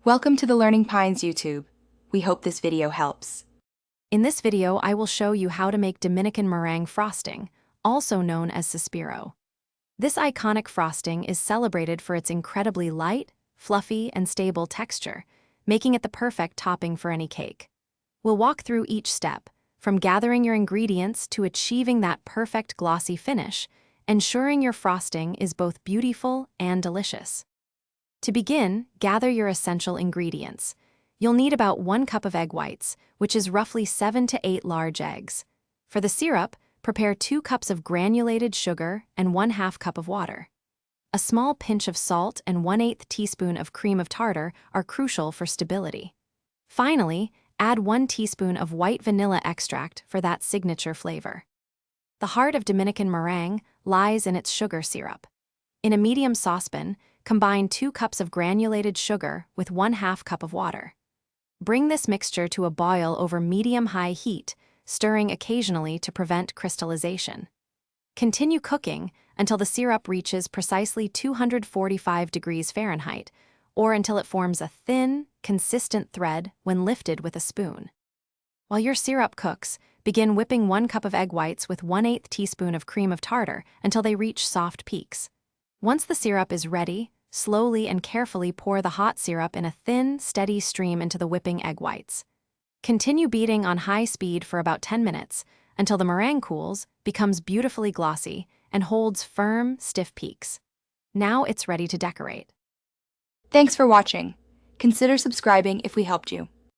Welcome to the Learning Pines YouTube. We hope this video helps. In this video, I will show you how to make Dominican meringue frosting, also known as suspiro. This iconic frosting is celebrated for its incredibly light, fluffy, and stable texture, making it the perfect topping for any cake. We'll walk through each step, from gathering your ingredients to achieving that perfect glossy finish, ensuring your frosting is both beautiful and delicious. To begin, gather your essential ingredients. You'll need about 1 cup of egg whites, which is roughly 7 to 8 large eggs. For the syrup, prepare 2 cups of granulated sugar and 1/2 cup of water. A small pinch of salt and 1/8 teaspoon of cream of tartar are crucial for stability. Finally, add 1 teaspoon of white vanilla extract for that signature flavor. The heart of Dominican meringue lies in its sugar syrup. In a medium saucepan, combine 2 cups of granulated sugar with 1/2 cup of water. Bring this mixture to a boil over medium-high heat, stirring occasionally to prevent crystallization. Continue cooking until the syrup reaches precisely 245 degrees Fahrenheit, or until it forms a thin, consistent thread when lifted with a spoon. While your syrup cooks, begin whipping 1 cup of egg whites with 1/8 teaspoon of cream of tartar until they reach soft peaks. Once the syrup is ready, slowly and carefully pour the hot syrup in a thin, steady stream into the whipping egg whites. Continue beating on high speed for about 10 minutes until the meringue cools, becomes beautifully glossy, and holds firm, stiff peaks. Now it's ready to decorate. Thanks for watching. Consider subscribing if we helped you.